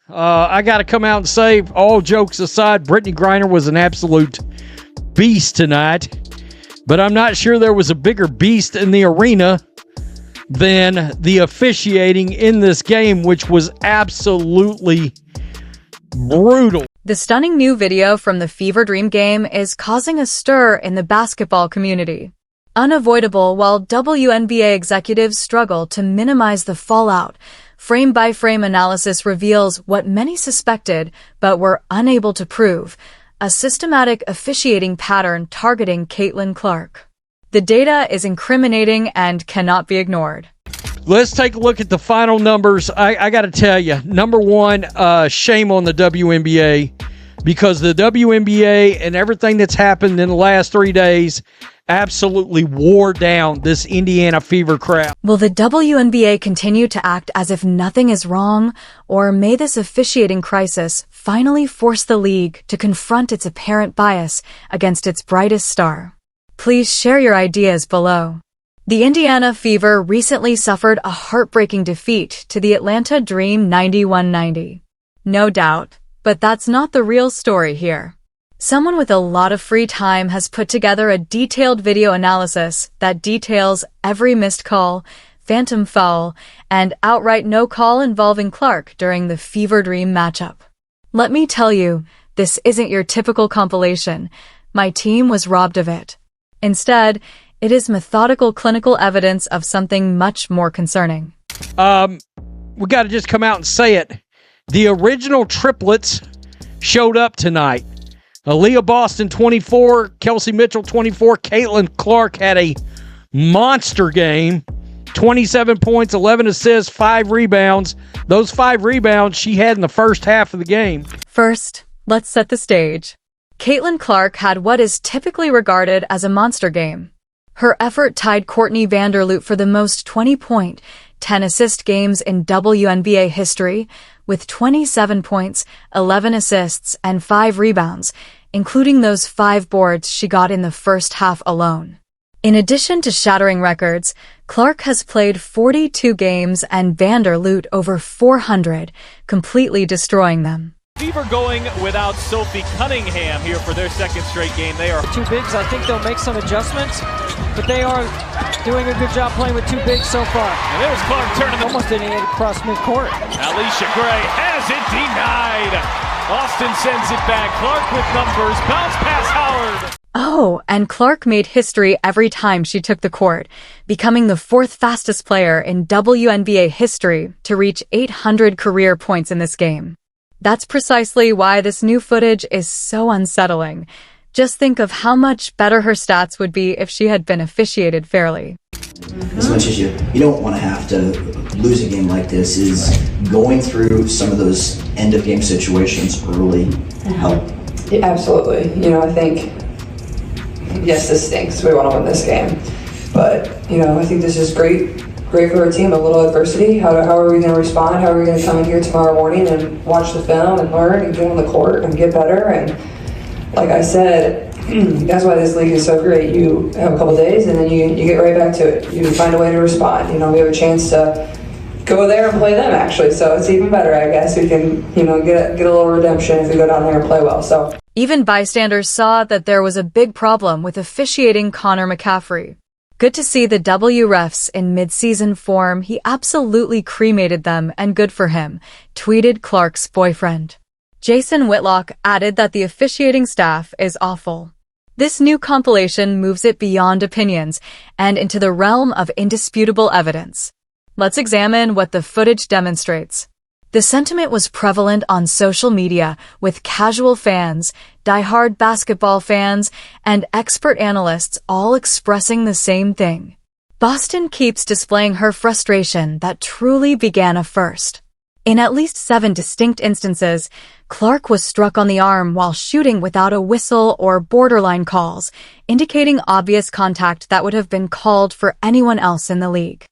I got to come out and say, all jokes aside, Brittany Griner was an absolute beast tonight. But I'm not sure there was a bigger beast in the arena than the officiating in this game, which was absolutely brutal. The stunning new video from the Fever Dream game is causing a stir in the basketball community. Unavoidable while WNBA executives struggle to minimize the fallout, frame-by-frame analysis reveals what many suspected but were unable to prove: a systematic officiating pattern targeting Caitlin Clark. The data is incriminating and cannot be ignored. Let's take a look at the final numbers. I got to tell you, number one, shame on the WNBA, because the WNBA and everything that's happened in the last 3 days absolutely wore down this Indiana Fever crowd. Will the WNBA continue to act as if nothing is wrong, or may this officiating crisis finally force the league to confront its apparent bias against its brightest star? Please share your ideas below. The Indiana Fever recently suffered a heartbreaking defeat to the Atlanta Dream 91-90. No doubt, but that's not the real story here. Someone with a lot of free time has put together a detailed video analysis that details every missed call, phantom foul, and outright no call involving Clark during the Fever Dream matchup. Let me tell you, this isn't your typical compilation. My team was robbed of it. Instead, it is methodical clinical evidence of something much more concerning. We got to just come out and say it. The original triplets showed up tonight. Aaliyah Boston, 24. Kelsey Mitchell, 24. Caitlin Clark had a monster game. 27 points, 11 assists, 5 rebounds. Those 5 rebounds she had in the first half of the game. First, let's set the stage. Caitlin Clark had what is typically regarded as a monster game. Her effort tied Courtney Vanderloot for the most 20-point, 10-assist games in WNBA history, with 27 points, 11 assists, and 5 rebounds, including those 5 boards she got in the first half alone. In addition to shattering records, Clark has played 42 games and Vanderloot over 400, completely destroying them. Fever going without Sophie Cunningham here for their second straight game. They are two bigs. I think they'll make some adjustments, but they are doing a good job playing with 2 bigs so far. And there's Clark turning the... Almost didn't get across midcourt. Alicia Gray has it denied. Austin sends it back. Clark with numbers. Bounce pass Howard. Oh, and Clark made history every time she took the court, becoming the 4th fastest player in WNBA history to reach 800 career points in this game. That's precisely why this new footage is so unsettling. Just think of how much better her stats would be if she had been officiated fairly. As much as you don't want to have to lose a game like this, is going through some of those end-of-game situations early help? Yeah, absolutely. I think, yes, this stinks. We want to win this game. But, I think this is great for our team. A little adversity. How are we going to respond? How are we going to come in here tomorrow morning and watch the film and learn and get on the court and get better? And like I said, that's why this league is so great. You have a couple days and then you get right back to it. You find a way to respond. We have a chance to go there and play them, actually. So it's even better, I guess. We can, get a little redemption if we go down there and play well. So even bystanders saw that there was a big problem with officiating Connor McCaffrey. Good to see the W refs in mid-season form. He absolutely cremated them, and good for him, tweeted Clark's boyfriend. Jason Whitlock added that the officiating staff is awful. This new compilation moves it beyond opinions and into the realm of indisputable evidence. Let's examine what the footage demonstrates. The sentiment was prevalent on social media, with casual fans, diehard basketball fans, and expert analysts all expressing the same thing. Boston keeps displaying her frustration that truly began first. In at least 7 distinct instances, Clark was struck on the arm while shooting without a whistle or borderline calls, indicating obvious contact that would have been called for anyone else in the league.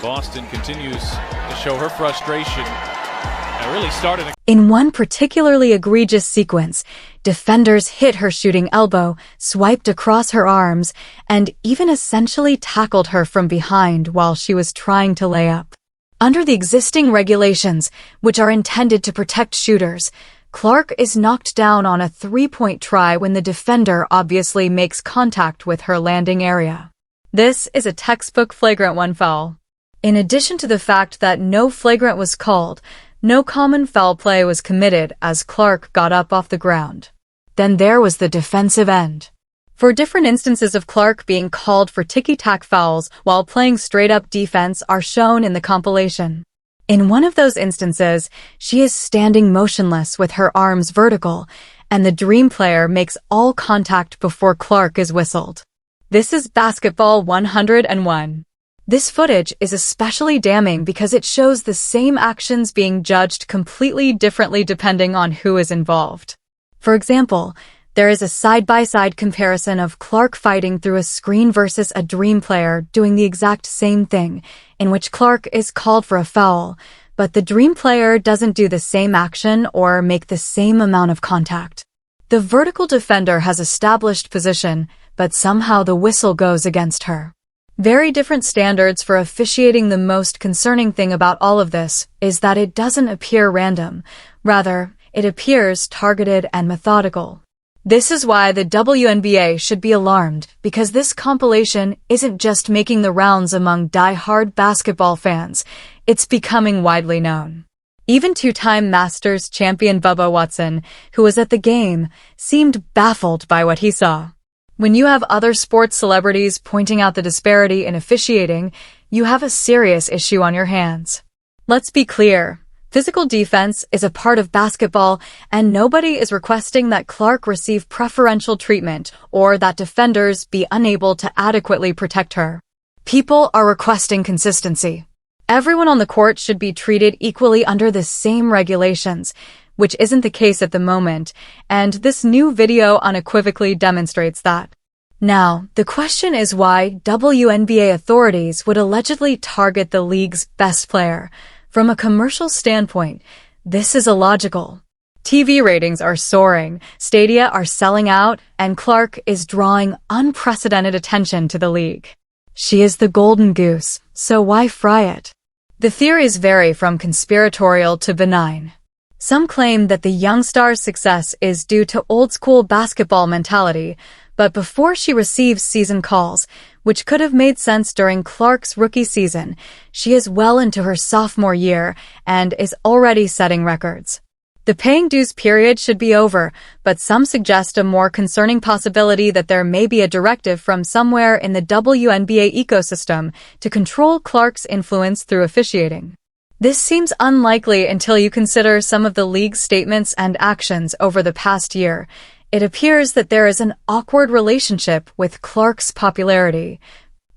Boston continues to show her frustration. It really started. In one particularly egregious sequence, Defenders hit her shooting elbow, swiped across her arms, and even essentially tackled her from behind while she was trying to lay up. Under the existing regulations, which are intended to protect shooters, Clark is knocked down on a three-point try when the defender obviously makes contact with her landing area. This is a textbook flagrant 1 foul. In addition to the fact that no flagrant was called, no common foul play was committed as Clark got up off the ground. Then there was the defensive end. For different instances of Clark being called for ticky-tack fouls while playing straight-up defense are shown in the compilation. In one of those instances, she is standing motionless with her arms vertical, and the Dream player makes all contact before Clark is whistled. This is Basketball 101. This footage is especially damning because it shows the same actions being judged completely differently depending on who is involved. For example, there is a side-by-side comparison of Clark fighting through a screen versus a Dream player doing the exact same thing, in which Clark is called for a foul, but the Dream player doesn't do the same action or make the same amount of contact. The vertical defender has established position, but somehow the whistle goes against her. Very different standards for officiating. The most concerning thing about all of this is that it doesn't appear random. Rather, it appears targeted and methodical. This is why the WNBA should be alarmed, because this compilation isn't just making the rounds among die-hard basketball fans, it's becoming widely known. Even two-time Masters champion Bubba Watson, who was at the game, seemed baffled by what he saw. When you have other sports celebrities pointing out the disparity in officiating, you have a serious issue on your hands. Let's be clear. Physical defense is a part of basketball, and nobody is requesting that Clark receive preferential treatment or that defenders be unable to adequately protect her. People are requesting consistency. Everyone on the court should be treated equally under the same regulations, which isn't the case at the moment, and this new video unequivocally demonstrates that. Now, the question is why WNBA authorities would allegedly target the league's best player. From a commercial standpoint, this is illogical. TV ratings are soaring, stadia are selling out, and Clark is drawing unprecedented attention to the league. She is the golden goose, so why fry it? The theories vary from conspiratorial to benign. Some claim that the young star's success is due to old-school basketball mentality, but before she receives season calls, which could have made sense during Clark's rookie season, she is well into her sophomore year and is already setting records. The paying dues period should be over, but some suggest a more concerning possibility that there may be a directive from somewhere in the WNBA ecosystem to control Clark's influence through officiating. This seems unlikely until you consider some of the league's statements and actions over the past year. It appears that there is an awkward relationship with Clark's popularity,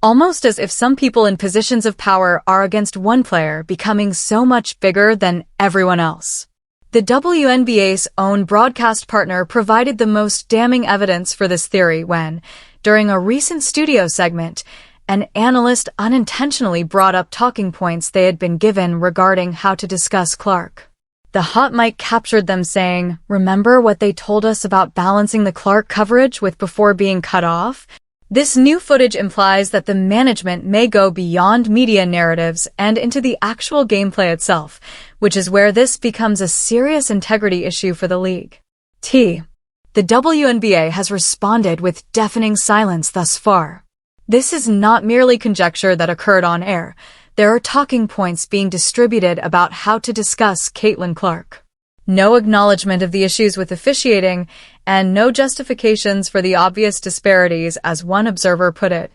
almost as if some people in positions of power are against one player becoming so much bigger than everyone else. The WNBA's own broadcast partner provided the most damning evidence for this theory when, during a recent studio segment, an analyst unintentionally brought up talking points they had been given regarding how to discuss Clark. The hot mic captured them saying, "Remember what they told us about balancing the Clark coverage with before being cut off?" This new footage implies that the management may go beyond media narratives and into the actual gameplay itself, which is where this becomes a serious integrity issue for the league. The WNBA has responded with deafening silence thus far. This is not merely conjecture that occurred on air. There are talking points being distributed about how to discuss Caitlin Clark. No acknowledgement of the issues with officiating, and no justifications for the obvious disparities, as one observer put it.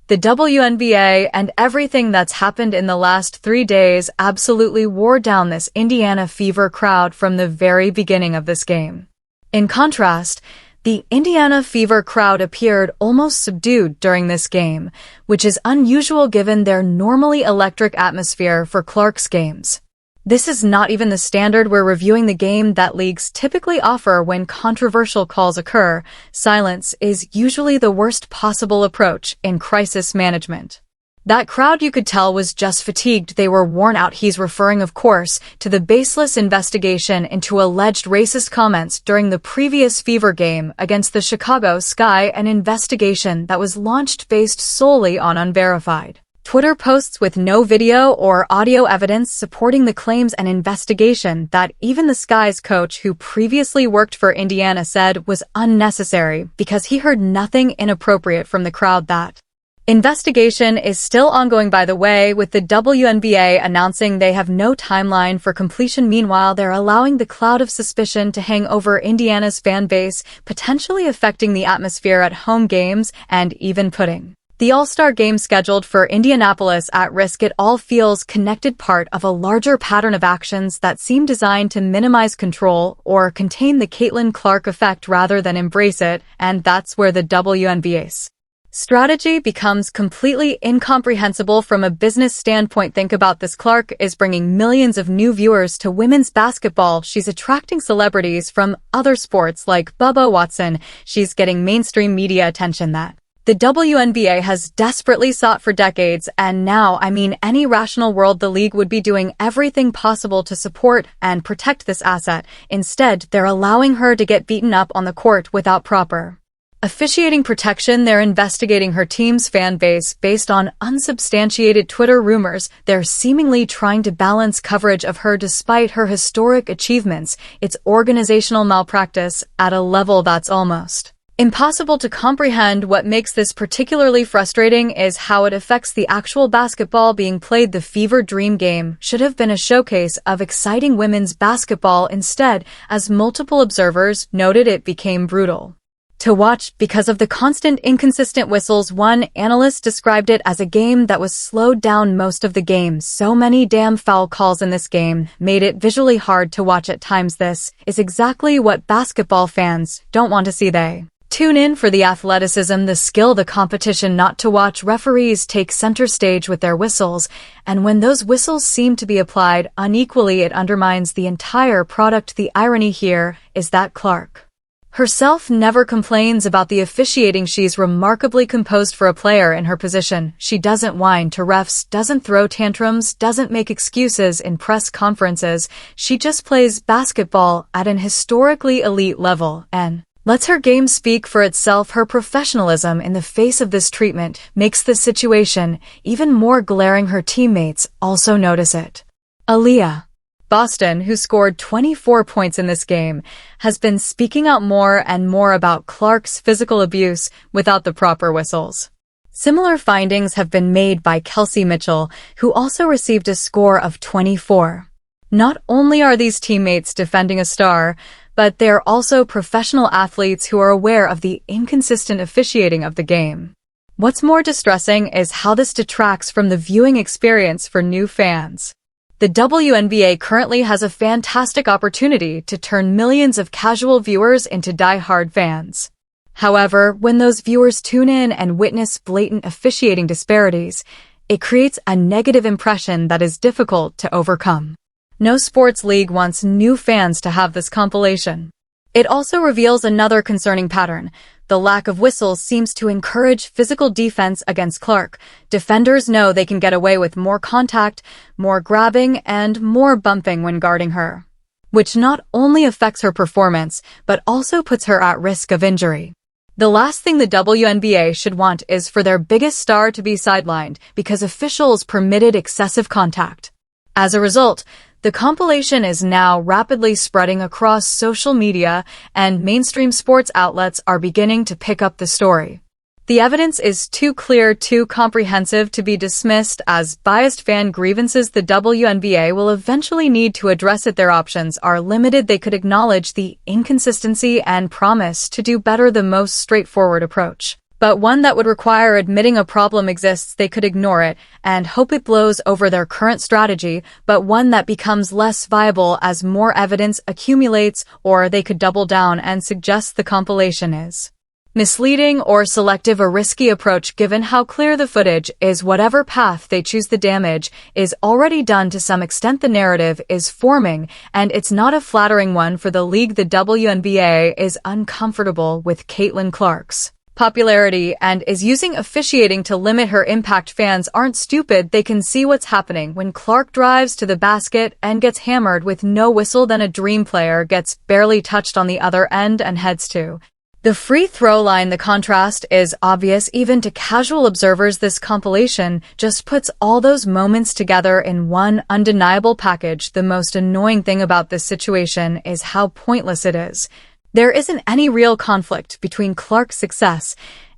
The WNBA and everything that's happened in the last 3 days absolutely wore down this Indiana Fever crowd from the very beginning of this game. In contrast, the Indiana Fever crowd appeared almost subdued during this game, which is unusual given their normally electric atmosphere for Clark's games. This is not even the standard we're reviewing the game that leagues typically offer when controversial calls occur. Silence is usually the worst possible approach in crisis management. That crowd, you could tell, was just fatigued. They were worn out. He's referring, of course, to the baseless investigation into alleged racist comments during the previous Fever game against the Chicago Sky, an investigation that was launched based solely on unverified Twitter posts with no video or audio evidence supporting the claims, an investigation that even the Sky's coach, who previously worked for Indiana, said was unnecessary because he heard nothing inappropriate from the crowd. That investigation is still ongoing, by the way, with the WNBA announcing they have no timeline for completion. Meanwhile, they're allowing the cloud of suspicion to hang over Indiana's fan base, potentially affecting the atmosphere at home games and even putting the All-Star game scheduled for Indianapolis at risk. It all feels connected, part of a larger pattern of actions that seem designed to minimize control or contain the Caitlin Clark effect rather than embrace it, and that's where the WNBA's strategy becomes completely incomprehensible from a business standpoint. Think about this. Clark is bringing millions of new viewers to women's basketball. She's attracting celebrities from other sports like Bubba Watson. She's getting mainstream media attention that the WNBA has desperately sought for decades, and now, any rational world, the league would be doing everything possible to support and protect this asset. Instead, they're allowing her to get beaten up on the court without proper officiating protection. They're investigating her team's fan base based on unsubstantiated Twitter rumors. They're seemingly trying to balance coverage of her despite her historic achievements. It's organizational malpractice at a level that's almost impossible to comprehend. What makes this particularly frustrating is how it affects the actual basketball being played. The Fever Dream game should have been a showcase of exciting women's basketball. Instead, as multiple observers noted, it became brutal to watch because of the constant inconsistent whistles. One analyst described it as a game that was slowed down most of the game. So many damn foul calls in this game made it visually hard to watch at times. This is exactly what basketball fans don't want to see. They tune in for the athleticism, the skill, the competition, not to watch. Referees take center stage with their whistles, and when those whistles seem to be applied unequally, it undermines the entire product. The irony here is that Clark herself never complains about the officiating. She's remarkably composed for a player in her position. She doesn't whine to refs, doesn't throw tantrums, doesn't make excuses in press conferences. She just plays basketball at an historically elite level and lets her game speak for itself. Her professionalism in the face of this treatment makes the situation even more glaring. Her teammates also notice it. Aaliyah Boston, who scored 24 points in this game, has been speaking out more and more about Clark's physical abuse without the proper whistles. Similar findings have been made by Kelsey Mitchell, who also received a score of 24. Not only are these teammates defending a star, but they're also professional athletes who are aware of the inconsistent officiating of the game. What's more distressing is how this detracts from the viewing experience for new fans. The WNBA currently has a fantastic opportunity to turn millions of casual viewers into die-hard fans. However, when those viewers tune in and witness blatant officiating disparities, it creates a negative impression that is difficult to overcome. No sports league wants new fans to have this compilation. It also reveals another concerning pattern. The lack of whistles seems to encourage physical defense against Clark. Defenders know they can get away with more contact, more grabbing, and more bumping when guarding her, which not only affects her performance, but also puts her at risk of injury. The last thing the WNBA should want is for their biggest star to be sidelined because officials permitted excessive contact. As a result, the compilation is now rapidly spreading across social media, and mainstream sports outlets are beginning to pick up the story. The evidence is too clear, too comprehensive to be dismissed as biased fan grievances. The WNBA will eventually need to address it. Their options are limited. They could acknowledge the inconsistency and promise to do better, the most straightforward approach, but one that would require admitting a problem exists. They could ignore it and hope it blows over. Their current strategy, but one that becomes less viable as more evidence accumulates, or they could double down and suggest the compilation is misleading or selective, a risky approach given how clear the footage is. Whatever path they choose, the damage is already done to some extent. The narrative is forming, and it's not a flattering one for the league. The WNBA is uncomfortable with Caitlin Clark's popularity and is using officiating to limit her impact, fans aren't stupid. They can see what's happening when Clark drives to the basket and gets hammered with no whistle, then a dream player gets barely touched on the other end and heads to the free throw line. The contrast is obvious even to casual observers. This compilation just puts all those moments together in one undeniable package. The most annoying thing about this situation is how pointless it is. There isn't any real conflict between Clark's success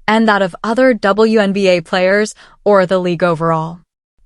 and that of other WNBA players or the league overall.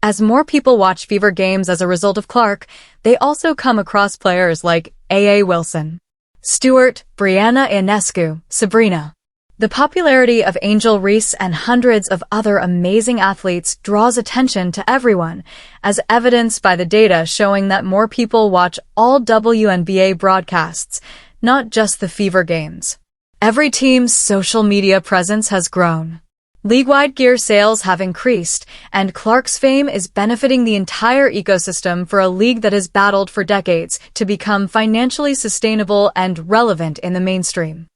As more people watch Fever games as a result of Clark, they also come across players like A.A. Wilson, Stewart, Brianna Ionescu, Sabrina. The popularity of Angel Reese and hundreds of other amazing athletes draws attention to everyone, as evidenced by the data showing that more people watch all WNBA broadcasts, not just the Fever games. Every team's social media presence has grown. League-wide gear sales have increased, and Clark's fame is benefiting the entire ecosystem for a league that has battled for decades to become financially sustainable and relevant in the mainstream.